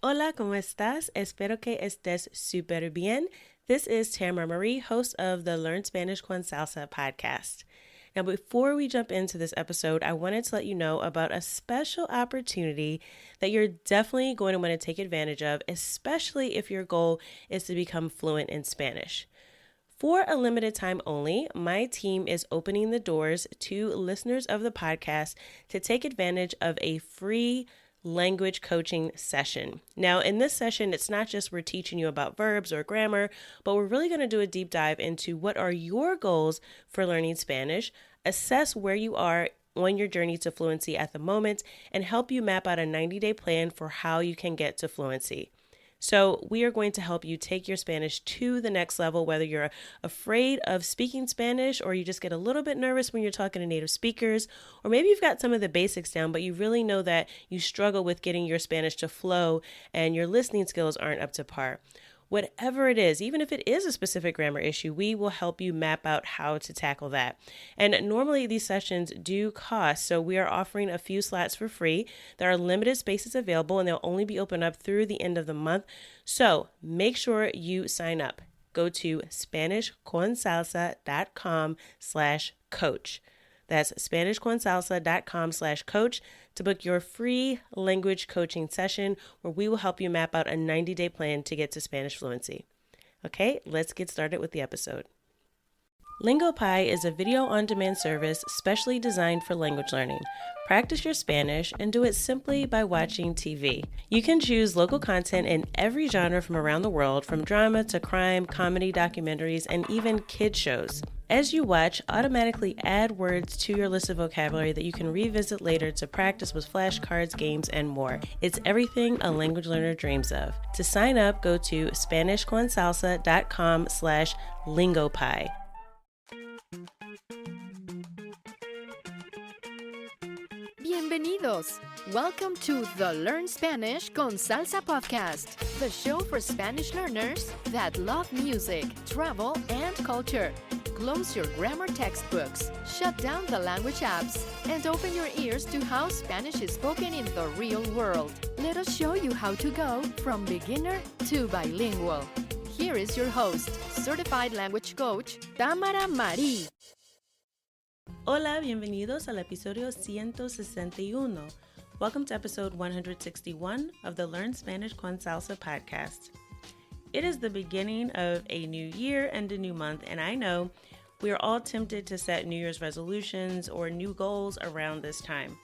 Hola, ¿cómo estás? Espero que estés súper bien. This is Tamara Marie, host of the Learn Spanish con Salsa podcast. Now, before we jump into this episode, I wanted to let you know about a special opportunity that you're definitely going to want to take advantage of, especially if your goal is to become fluent in Spanish. For a limited time only, my team is opening the doors to listeners of the podcast to take advantage of a free language coaching session. Now, in this session, it's not just we're teaching you about verbs or grammar, but we're really going to do a deep dive into what are your goals for learning Spanish, assess where you are on your journey to fluency at the moment, and help you map out a 90-day plan for how you can get to fluency. So we are going to help you take your Spanish to the next level, whether you're afraid of speaking Spanish or you just get a little bit nervous when you're talking to native speakers, or maybe you've got some of the basics down, but you really know that you struggle with getting your Spanish to flow and your listening skills aren't up to par. Whatever it is, even if it is a specific grammar issue, we will help you map out how to tackle that. And normally these sessions do cost, so we are offering a few slots for free. There are limited spaces available and they'll only be open up through the end of the month. So make sure you sign up. Go to SpanishConSalsa.com/coach. That's SpanishConSalsa.com/coach to book your free language coaching session where we will help you map out a 90-day plan to get to Spanish fluency. Okay, let's get started with the episode. LingoPie is a video-on-demand service specially designed for language learning. Practice your Spanish and do it simply by watching TV. You can choose local content in every genre from around the world, from drama to crime, comedy, documentaries, and even kid shows. As you watch, automatically add words to your list of vocabulary that you can revisit later to practice with flashcards, games, and more. It's everything a language learner dreams of. To sign up, go to SpanishConSalsa.com/LingoPie. Bienvenidos! Welcome to the Learn Spanish con Salsa podcast, the show for Spanish learners that love music, travel, and culture. Close your grammar textbooks, shut down the language apps, and open your ears to how Spanish is spoken in the real world. Let us show you how to go from beginner to bilingual. Here is your host, certified language coach, Tamara Marie. Hola, bienvenidos al episodio 161. Welcome to episode 161 of the Learn Spanish con Salsa podcast. It is the beginning of a new year and a new month, and I know we are all tempted to set New Year's resolutions or new goals around this time.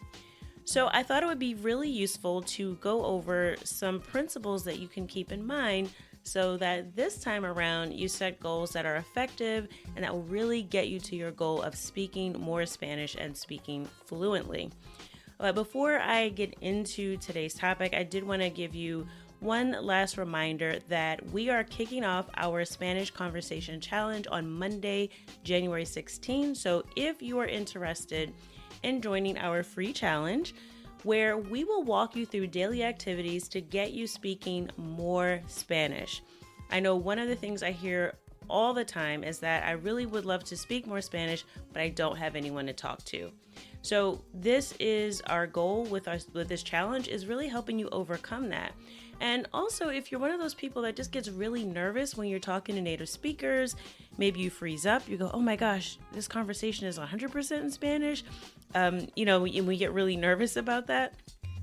So I thought it would be really useful to go over some principles that you can keep in mind so that this time around you set goals that are effective and that will really get you to your goal of speaking more Spanish and speaking fluently. But before I get into today's topic, I did want to give you one last reminder that we are kicking off our Spanish Conversation Challenge on Monday, January 16. So if you are interested in joining our free challenge, where we will walk you through daily activities to get you speaking more Spanish. I know one of the things I hear all the time is that I really would love to speak more Spanish, but I don't have anyone to talk to. So this is our goal with this challenge, is really helping you overcome that. And also, if you're one of those people that just gets really nervous when you're talking to native speakers, maybe you freeze up, you go, oh my gosh, this conversation is 100% in Spanish. We get really nervous about that.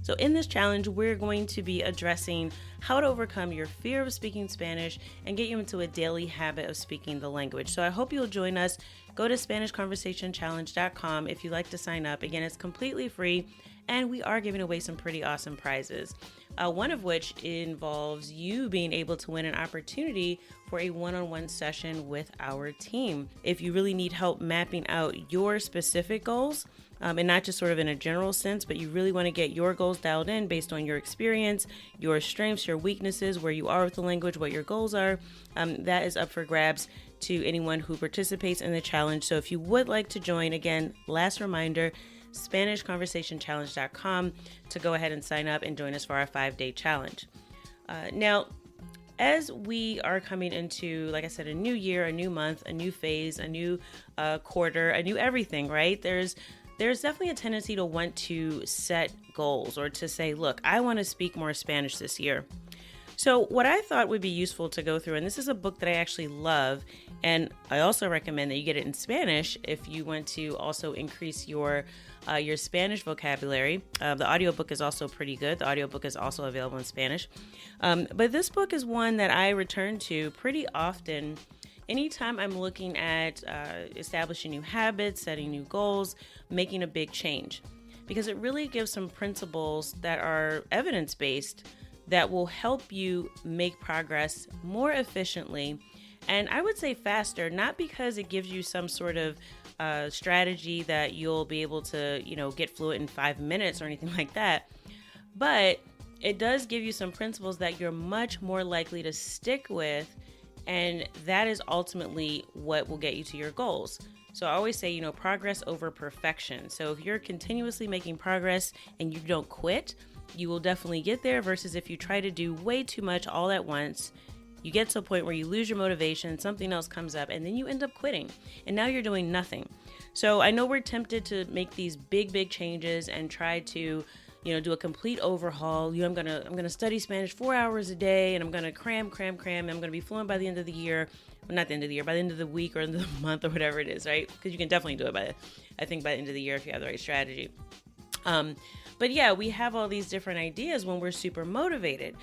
So in this challenge, we're going to be addressing how to overcome your fear of speaking Spanish and get you into a daily habit of speaking the language. So I hope you'll join us. Go to SpanishConversationChallenge.com if you'd like to sign up. Again, it's completely free, and we are giving away some pretty awesome prizes. One of which involves you being able to win an opportunity for a one-on-one session with our team. If you really need help mapping out your specific goals, and not just sort of in a general sense, but you really want to get your goals dialed in based on your experience, your strengths, your weaknesses, where you are with the language, what your goals are, that is up for grabs to anyone who participates in the challenge. So if you would like to join, again, last reminder, SpanishConversationChallenge.com to go ahead and sign up and join us for our 5-day challenge. Now, as we are coming into, like I said, a new year, a new month, a new phase, a new quarter, a new everything, right? There's definitely a tendency to want to set goals or to say, look, I want to speak more Spanish this year. So what I thought would be useful to go through, and this is a book that I actually love, and I also recommend that you get it in Spanish if you want to also increase your Spanish vocabulary. The audiobook is also pretty good. The audiobook is also available in Spanish. But this book is one that I return to pretty often anytime I'm looking at establishing new habits, setting new goals, making a big change, because it really gives some principles that are evidence-based that will help you make progress more efficiently, and I would say faster, not because it gives you some sort of strategy that you'll be able to, get fluent in 5 minutes or anything like that, but it does give you some principles that you're much more likely to stick with, and that is ultimately what will get you to your goals. So I always say, progress over perfection. So if you're continuously making progress and you don't quit, you will definitely get there, versus if you try to do way too much all at once, you get to a point where you lose your motivation, something else comes up, and then you end up quitting, and now you're doing nothing. So I know we're tempted to make these big changes and try to, do a complete overhaul. I'm gonna study Spanish 4 hours a day, and I'm gonna cram, and I'm gonna be fluent by the end of the year. Well, not the end of the year, by the end of the week or end of the month or whatever it is, right? Because you can definitely do it by the end of the year if you have the right strategy. But yeah, we have all these different ideas when we're super motivated.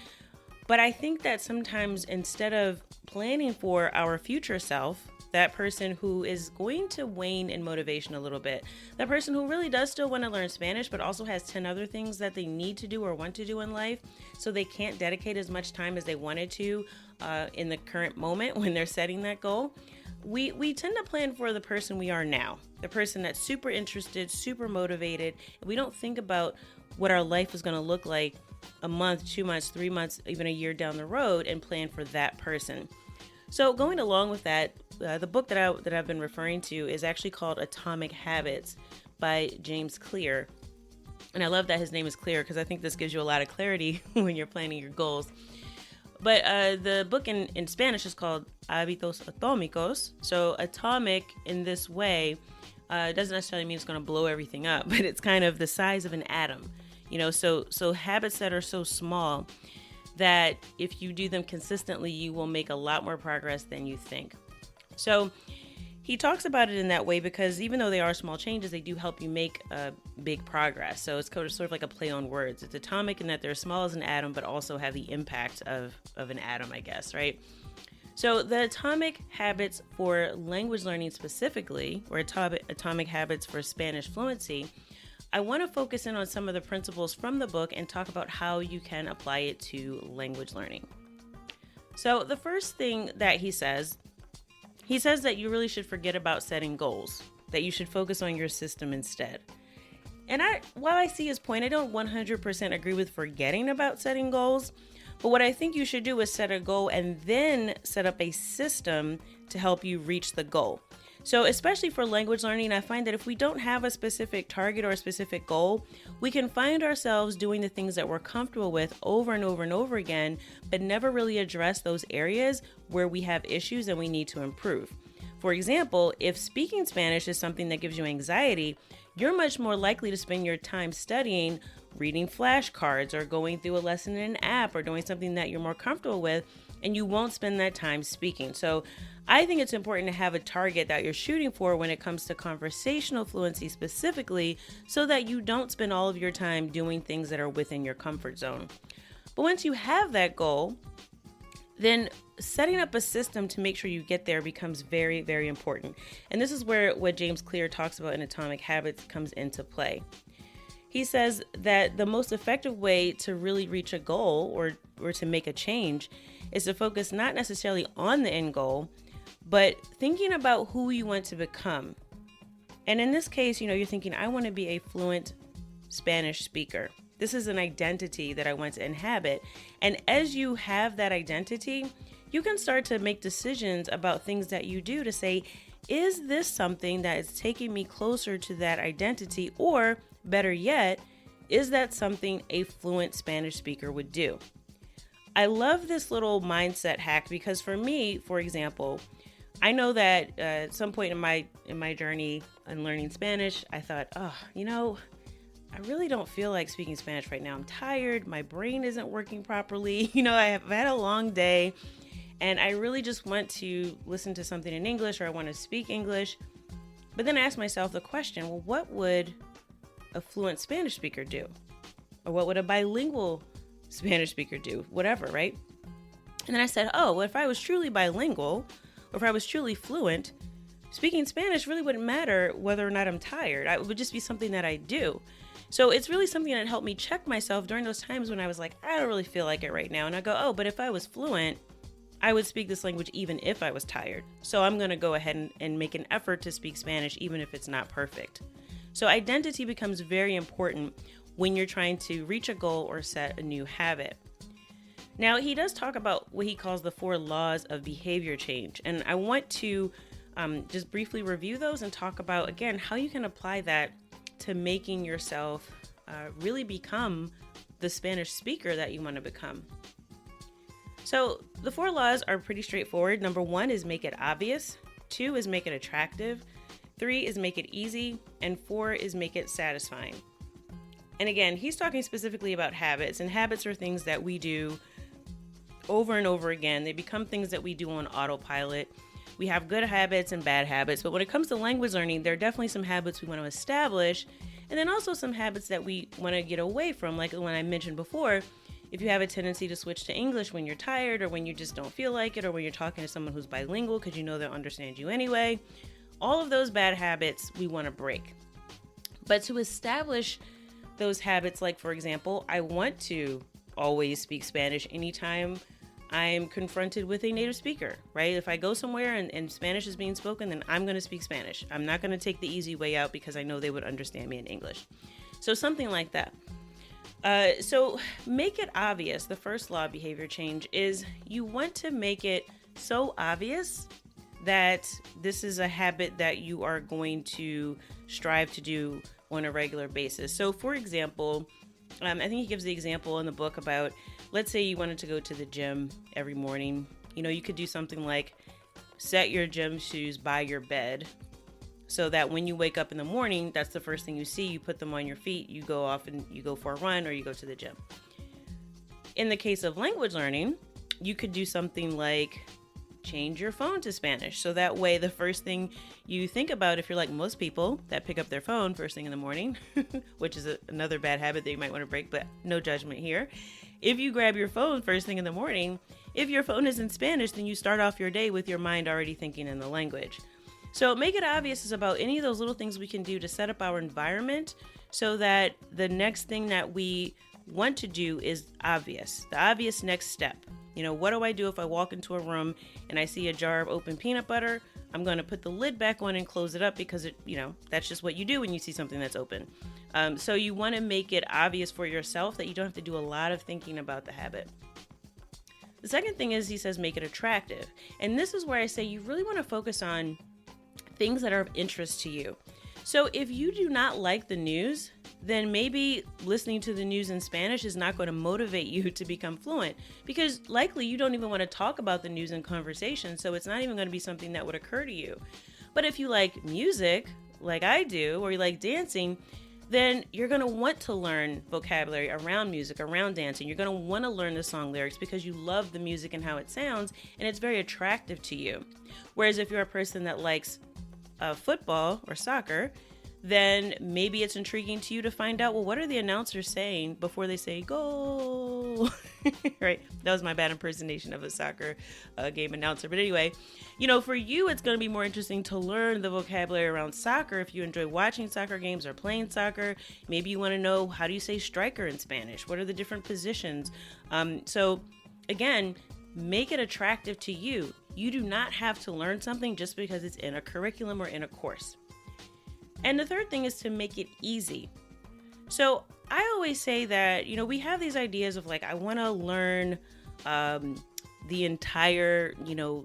But I think that sometimes instead of planning for our future self, that person who is going to wane in motivation a little bit, that person who really does still want to learn Spanish, but also has 10 other things that they need to do or want to do in life, so they can't dedicate as much time as they wanted to in the current moment when they're setting that goal, we tend to plan for the person we are now, the person that's super interested, super motivated. And we don't think about what our life is going to look like a month, 2 months, 3 months, even a year down the road, and plan for that person. So going along with that, the book that I've been referring to is actually called Atomic Habits by James Clear. And I love that his name is Clear, because I think this gives you a lot of clarity when you're planning your goals. But the book in Spanish is called Hábitos Atómicos. So atomic in this way doesn't necessarily mean it's going to blow everything up, but it's kind of the size of an atom. So habits that are so small that if you do them consistently, you will make a lot more progress than you think. So he talks about it in that way because even though they are small changes, they do help you make big progress. So it's sort of like a play on words. It's atomic in that they're small as an atom, but also have the impact of an atom, I guess, right? So the atomic habits for language learning specifically, or atomic habits for Spanish fluency, I want to focus in on some of the principles from the book and talk about how you can apply it to language learning. So the first thing that he says that you really should forget about setting goals, that you should focus on your system instead. And while I see his point, I don't 100% agree with forgetting about setting goals. But what I think you should do is set a goal and then set up a system to help you reach the goal. So especially for language learning, I find that if we don't have a specific target or a specific goal, we can find ourselves doing the things that we're comfortable with over and over and over again, but never really address those areas where we have issues and we need to improve. For example, if speaking Spanish is something that gives you anxiety, you're much more likely to spend your time studying, reading flashcards, or going through a lesson in an app, or doing something that you're more comfortable with, and you won't spend that time speaking. So I think it's important to have a target that you're shooting for when it comes to conversational fluency specifically, so that you don't spend all of your time doing things that are within your comfort zone. But once you have that goal, then setting up a system to make sure you get there becomes very, very important. And this is where what James Clear talks about in Atomic Habits comes into play. He says that the most effective way to really reach a goal or to make a change is to focus not necessarily on the end goal, but thinking about who you want to become. And in this case, you're thinking, I want to be a fluent Spanish speaker. This is an identity that I want to inhabit. And as you have that identity, you can start to make decisions about things that you do to say, is this something that is taking me closer to that identity? Or better yet, is that something a fluent Spanish speaker would do? I love this little mindset hack because for me, for example, I know that at some point in my journey in learning Spanish, I thought, I really don't feel like speaking Spanish right now. I'm tired. My brain isn't working properly. I've had a long day and I really just want to listen to something in English, or I want to speak English. But then I ask myself the question, well, what would a fluent Spanish speaker do? Or what would a bilingual Spanish speaker do? Whatever, right? And then I said, oh, well, if I was truly bilingual, or if I was truly fluent, speaking Spanish really wouldn't matter whether or not I'm tired. It would just be something that I do. So it's really something that helped me check myself during those times when I was like, I don't really feel like it right now. And I go, oh, but if I was fluent, I would speak this language even if I was tired. So I'm going to go ahead and make an effort to speak Spanish even if it's not perfect. So identity becomes very important when you're trying to reach a goal or set a new habit. Now, he does talk about what he calls the 4 laws of behavior change. And I want to just briefly review those and talk about, again, how you can apply that to making yourself really become the Spanish speaker that you want to become. So the 4 laws are pretty straightforward. Number 1 is make it obvious. 2 is make it attractive. 3 is make it easy. And 4 is make it satisfying. And again, he's talking specifically about habits, and habits are things that we do over and over again. They become things that we do on autopilot. We have good habits and bad habits, but when it comes to language learning, there are definitely some habits we want to establish, and then also some habits that we want to get away from, like the one I mentioned before. If you have a tendency to switch to English when you're tired, or when you just don't feel like it, or when you're talking to someone who's bilingual because you know they'll understand you anyway, all of those bad habits we want to break. But to establish those habits, like for example, I want to always speak Spanish anytime I'm confronted with a native speaker, right? If I go somewhere and Spanish is being spoken, then I'm going to speak Spanish. I'm not going to take the easy way out because I know they would understand me in English. So something like that. So make it obvious. The first law of behavior change is you want to make it so obvious that this is a habit that you are going to strive to do on a regular basis. So for example, I think he gives the example in the book about, let's say you wanted to go to the gym every morning. You could do something like set your gym shoes by your bed so that when you wake up in the morning, that's the first thing you see. You put them on your feet, you go off and you go for a run, or you go to the gym. In the case of language learning, you could do something like change your phone to Spanish. So that way, the first thing you think about, if you're like most people that pick up their phone first thing in the morning, which is another bad habit that you might want to break, but no judgment here. If you grab your phone first thing in the morning, if your phone is in Spanish, then you start off your day with your mind already thinking in the language. So make it obvious is about any of those little things we can do to set up our environment so that the next thing that we want to do is obvious, the obvious next step. What do I do if I walk into a room and I see a jar of open peanut butter? I'm going to put the lid back on and close it up because that's just what you do when you see something that's open. So you want to make it obvious for yourself that you don't have to do a lot of thinking about the habit. The second thing is he says make it attractive. And this is where I say you really want to focus on things that are of interest to you. So if you do not like the news, then maybe listening to the news in Spanish is not going to motivate you to become fluent, because likely you don't even want to talk about the news in conversation, so it's not even going to be something that would occur to you. But if you like music, like I do, or you like dancing, then you're going to want to learn vocabulary around music, around dancing. You're going to want to learn the song lyrics because you love the music and how it sounds, and it's very attractive to you. Whereas if you're a person that likes football or soccer, then maybe it's intriguing to you to find out, well, what are the announcers saying before they say go? Right? That was my bad impersonation of a soccer game announcer. But anyway, for you, it's going to be more interesting to learn the vocabulary around soccer. If you enjoy watching soccer games or playing soccer, maybe you want to know, how do you say striker in Spanish? What are the different positions? So again, make it attractive to you. You do not have to learn something just because it's in a curriculum or in a course. And the third thing is to make it easy. So I always say that, we have these ideas of like, I want to learn the entire,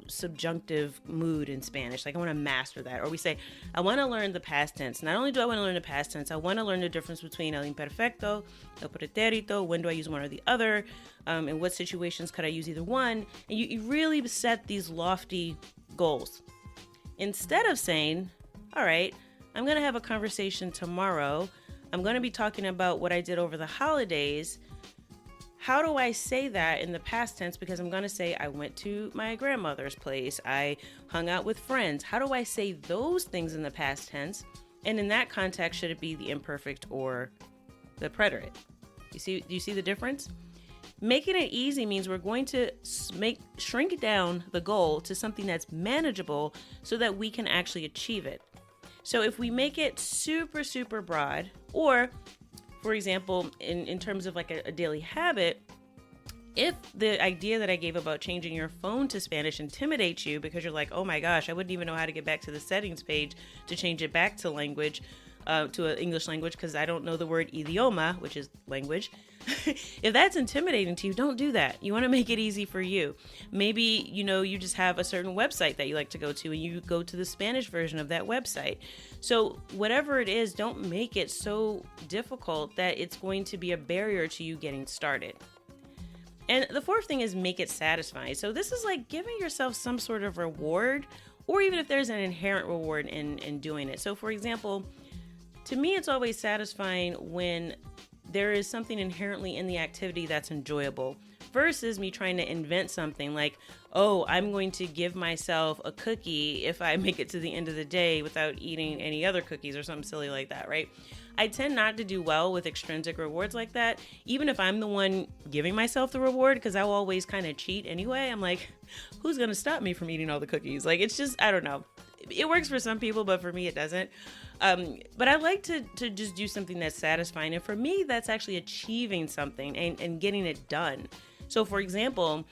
subjunctive mood in Spanish. Like I want to master that. Or we say, I want to learn the past tense. Not only do I want to learn the past tense, I want to learn the difference between el imperfecto, el pretérito, when do I use one or the other, in what situations could I use either one. And you really set these lofty goals. Instead of saying, all right, I'm going to have a conversation tomorrow I'm going to be talking about what I did over the holidays. How do I say that in the past tense? Because I'm going to say I went to my grandmother's place. I hung out with friends. How do I say those things in the past tense? And in that context, should it be the imperfect or the preterite? Do you see the difference? Making it easy means we're going to shrink down the goal to something that's manageable so that we can actually achieve it. So if we make it super, super broad, or for example, in terms of like a daily habit, if the idea that I gave about changing your phone to Spanish intimidates you because you're like, oh my gosh, I wouldn't even know how to get back to the settings page to change it back to language, to an English language, because I don't know the word idioma, which is language. If that's intimidating to you, don't do that. You want to make it easy for you. Maybe, you just have a certain website that you like to go to and you go to the Spanish version of that website. So whatever it is, don't make it so difficult that it's going to be a barrier to you getting started. And the fourth thing is make it satisfying. So this is like giving yourself some sort of reward, or even if there's an inherent reward in doing it. So for example, to me, it's always satisfying when there is something inherently in the activity that's enjoyable versus me trying to invent something like, oh, I'm going to give myself a cookie if I make it to the end of the day without eating any other cookies or something silly like that, right? I tend not to do well with extrinsic rewards like that, even if I'm the one giving myself the reward, because I will always kind of cheat anyway. I'm like, who's going to stop me from eating all the cookies? Like, it's just, I don't know. It works for some people, but for me, it doesn't. But I like to just do something that's satisfying. And for me, that's actually achieving something and getting it done. So for example,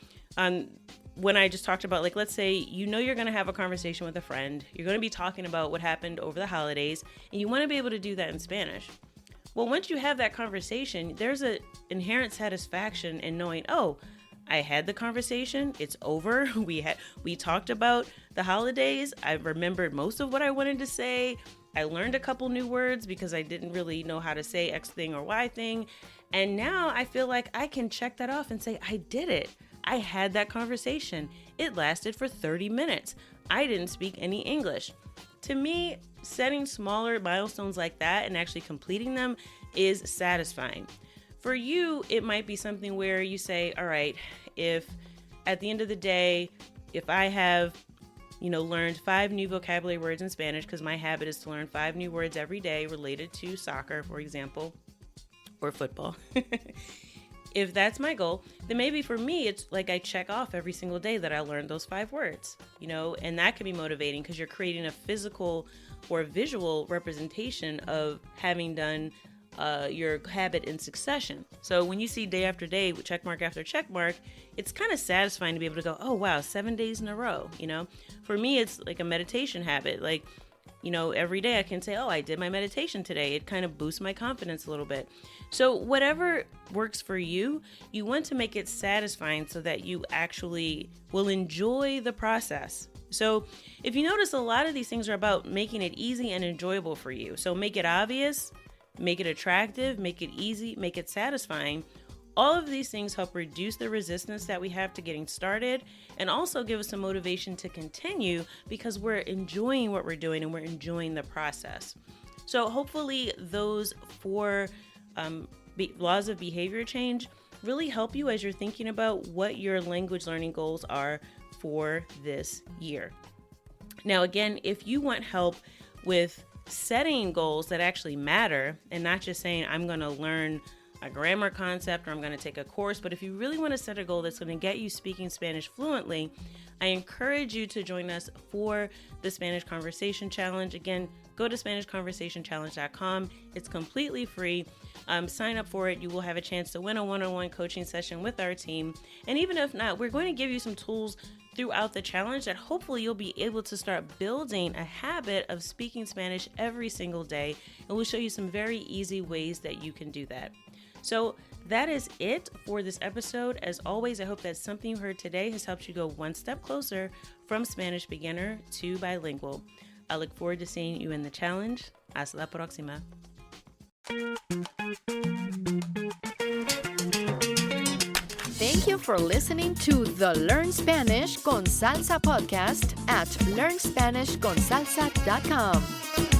when I just talked about, like, let's say, you're going to have a conversation with a friend, you're going to be talking about what happened over the holidays, and you want to be able to do that in Spanish. Well, once you have that conversation, there's an inherent satisfaction in knowing, oh, I had the conversation. It's over. We talked about the holidays. I remembered most of what I wanted to say. I learned a couple new words because I didn't really know how to say X thing or Y thing. And now I feel like I can check that off and say, I did it. I had that conversation. It lasted for 30 minutes. I didn't speak any English. To me, setting smaller milestones like that and actually completing them is satisfying. For you, it might be something where you say, all right, if at the end of the day, if I have, learned 5 new vocabulary words in Spanish, because my habit is to learn 5 new words every day related to soccer, for example, or football. If that's my goal, then maybe for me, it's like I check off every single day that I learned those 5 words, and that can be motivating because you're creating a physical or visual representation of having done your habit in succession. So when you see day after day, check mark after check mark, it's kind of satisfying to be able to go, oh wow, 7 days in a row. For me, it's like a meditation habit. Like, every day I can say, oh, I did my meditation today. It kind of boosts my confidence a little bit. So whatever works for you, you want to make it satisfying so that you actually will enjoy the process. So if you notice, a lot of these things are about making it easy and enjoyable for you. So make it obvious, make it attractive, make it easy, make it satisfying. All of these things help reduce the resistance that we have to getting started and also give us some motivation to continue because we're enjoying what we're doing and we're enjoying the process. So hopefully those 4 laws of behavior change really help you as you're thinking about what your language learning goals are for this year. Now, again, if you want help with setting goals that actually matter and not just saying, I'm going to learn a grammar concept or I'm going to take a course, but if you really want to set a goal that's going to get you speaking Spanish fluently, I encourage you to join us for the Spanish Conversation Challenge. Again, go to SpanishConversationChallenge.com. It's completely free. Sign up for it. You will have a chance to win a one-on-one coaching session with our team. And even if not, we're going to give you some tools throughout the challenge that hopefully you'll be able to start building a habit of speaking Spanish every single day. And we'll show you some very easy ways that you can do that. So that is it for this episode. As always, I hope that something you heard today has helped you go one step closer from Spanish beginner to bilingual. I look forward to seeing you in the challenge. Hasta la próxima. Thank you for listening to the Learn Spanish con Salsa podcast at learnspanishconsalsa.com.